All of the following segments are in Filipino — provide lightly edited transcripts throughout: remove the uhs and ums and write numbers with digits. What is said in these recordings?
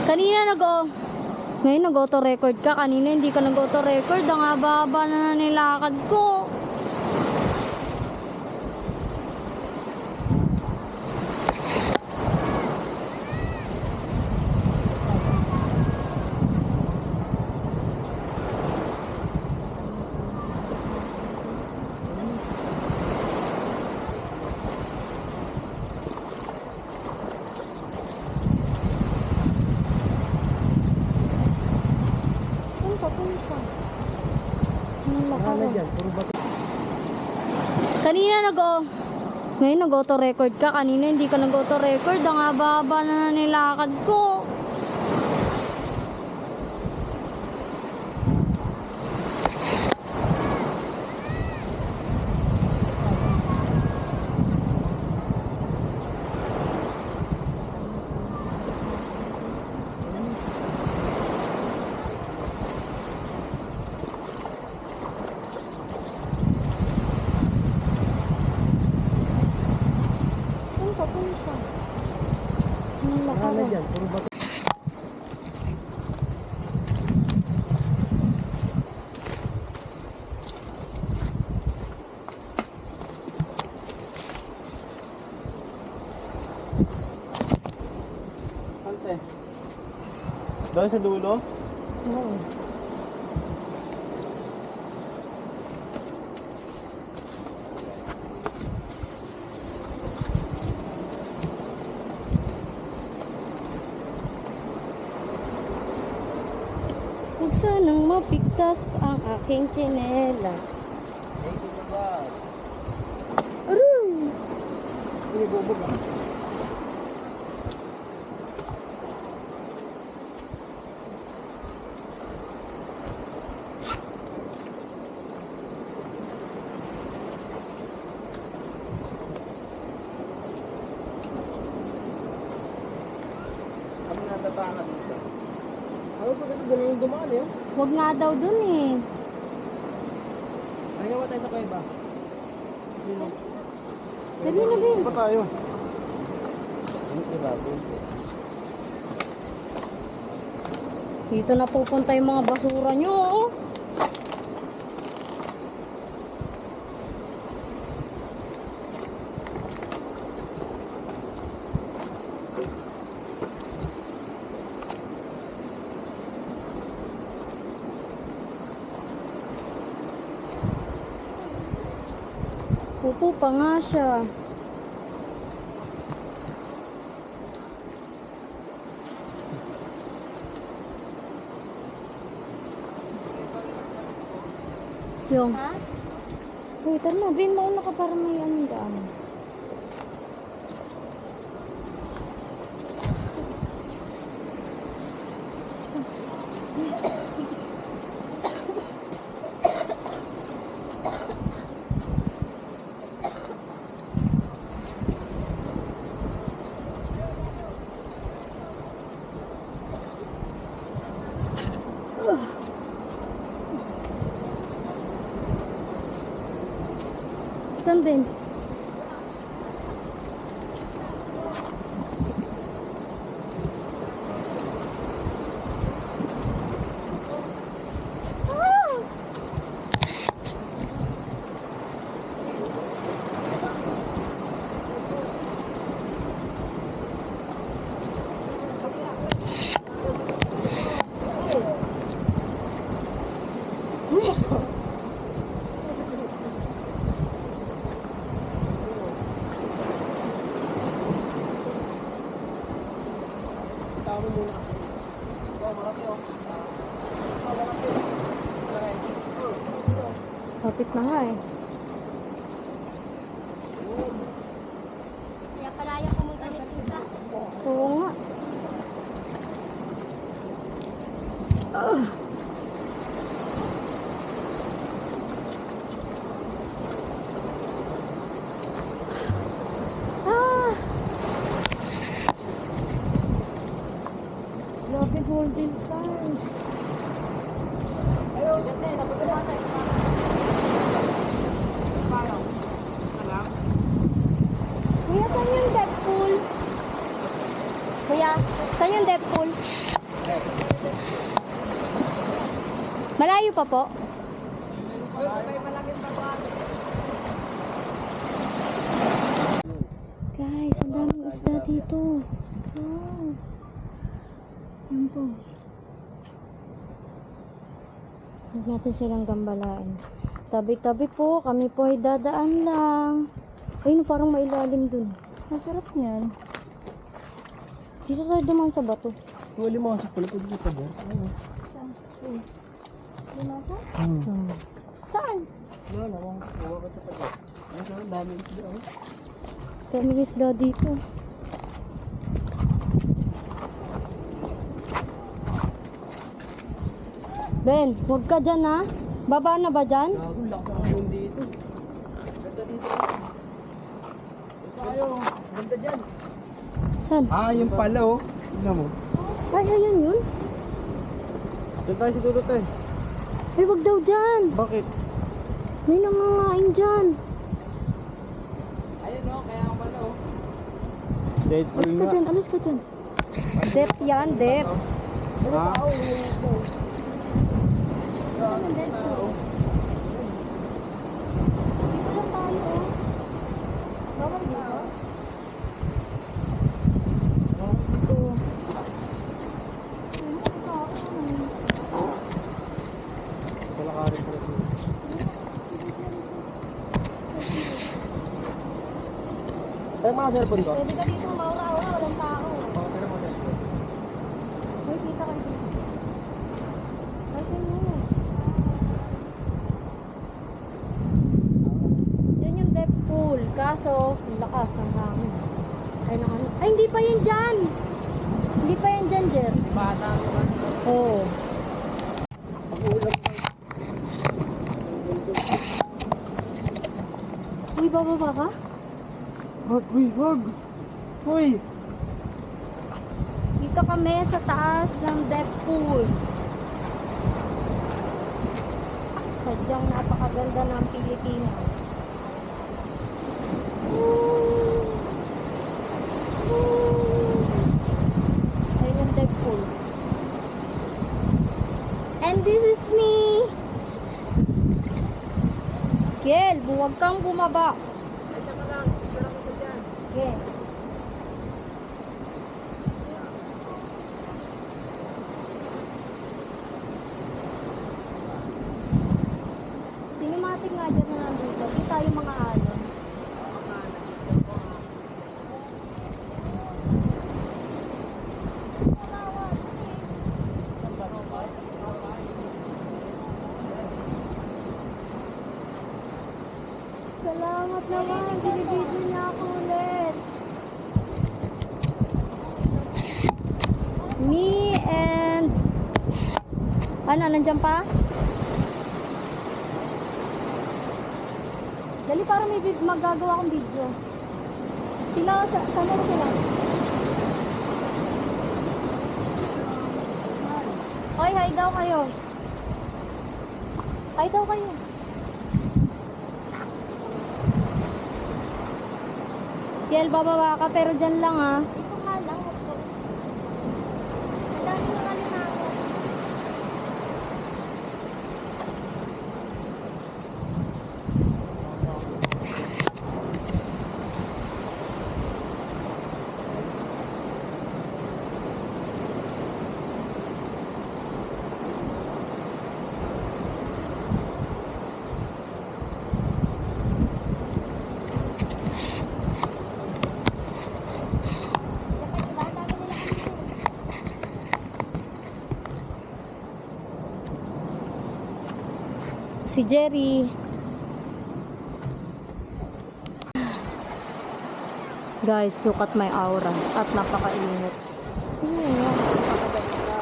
Kanina ngayon nag-auto record ka. Kanina hindi ka nag-auto record. Ang haba-haba na nilakad ko. Kanina ngayon nag-auto record ka. Kanina hindi ka nag-auto record. Ang haba-haba na nilakad ko. Doon sa dulo? Oo. Huwag sanang mapigtas ang aking tsinelas. Aray! Hindi bubog ah. Kami natapakan dito. Ano pa ito? Dali yung dumaan eh. Huwag nga daw dun eh. Ano nga tayo sa kuweba? Dali na din. Pa tayo. Diba? Dito na pupunta yung mga basura nyo. Oh. Pupo pa nga siya. Yung. Ha? Wait, tara na. Bin, mauna ka para may anong daan. Saan din? Tawag muna. Oh, marami oh. Kapit na nga eh. Kaya pala ayaw pumunta ni Tita. Oo nga. Grabe golden sun. Ayun, ganda. Napagod naman tayo. Parang. Alam? Kuya, saan yung Deadpool? Kuya, saan yung Deadpool? Malayo pa po? Guys, ang daming isda dito. Wow. Yan po. Huwag natin silang gambalaan. Tabi-tabi po, kami po ay dadaan lang. Ayun, parang mailalim dun. Masarap niyan. Dito tayo dumaan sa bato. Wali mo sa pala, pwede kita ba? Saan? Wala na, huwag ka sa pala. Ang dami isda. Daming isda dito. Ben, huwag ka dyan ha. Baba na ba dyan? Gago, lakas ang hangin dito. Ganda dito. Tayo, ganda dyan. Saan? Ah, yung pala oh. Tignan mo. Ay, ayun yun. Doon tayo siguro tayo. Ay, wag daw dyan. Bakit? May nangangain dyan. Ayun oh, kaya ang pala oh. Deadpool Alis ka nga. dyan, alis ka dyan. Dep yan, dep. Ha? Palakarin pala siya. Tayo mga cellphone ko. Pwede ka dito maura-ura, walang tao. Oo, pero mga cellphone. Uy, kita ka dito. Ay, ganyan. Yan yung depth pool. Kaso, ang lakas ng hangin. Ay, nang ano. Ay, hindi pa yan dyan. Hindi pa yan dyan, Jer. Bata naman. Oo. Pag-ulam pa. Uy, bababa ka? Wag, uy, wag. Uy. Dito kami sa taas ng depth pool. Sadyang napakaganda ng Pilipinas. Ayun yung depth pool. And this is me. Kiel, huwag kang bumaba. Ay, tama lang. Picture ako dyan. Okay. Cinematic nga dyan na nandito. Di tayo mga alon. Salamat naman. Binibidyo niya ako ulit. Me and... Ano, nandyan pa? Dali para may magagawa akong video. Sila, sama mo sila. Hoy, hi daw kayo. Hi daw kayo. Kiel, bababa ka pero dyan lang ah. Ito nga lang. Ang dami ng alimango. Si Jerry. Guys, look at my aura. At napakainit. Tingnan nyo. Napakaganda.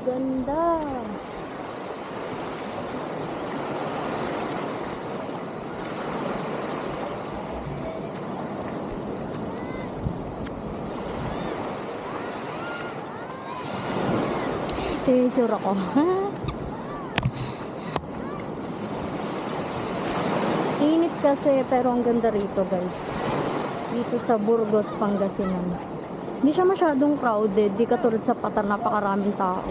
Ganda. Ito yung itsura ko. Init kasi pero ang ganda rito guys. Dito sa Burgos, Pangasinan. Hindi siya masyadong crowded. Di katulad sa Patar, napakaraming tao.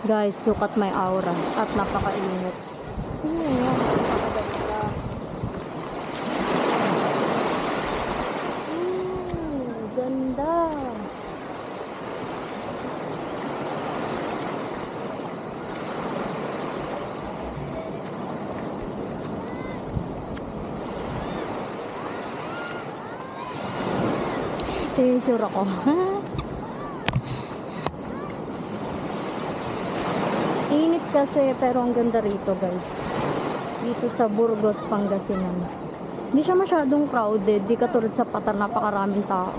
Guys, look at my aura. At napakainit. Tingnan nyo. Napakaganda. Ganda. Ito yung tsura ko. Init kasi, pero ang ganda rito, guys. Dito sa Burgos, Pangasinan. Hindi siya masyadong crowded. Di katulad sa Patar, napakaraming tao.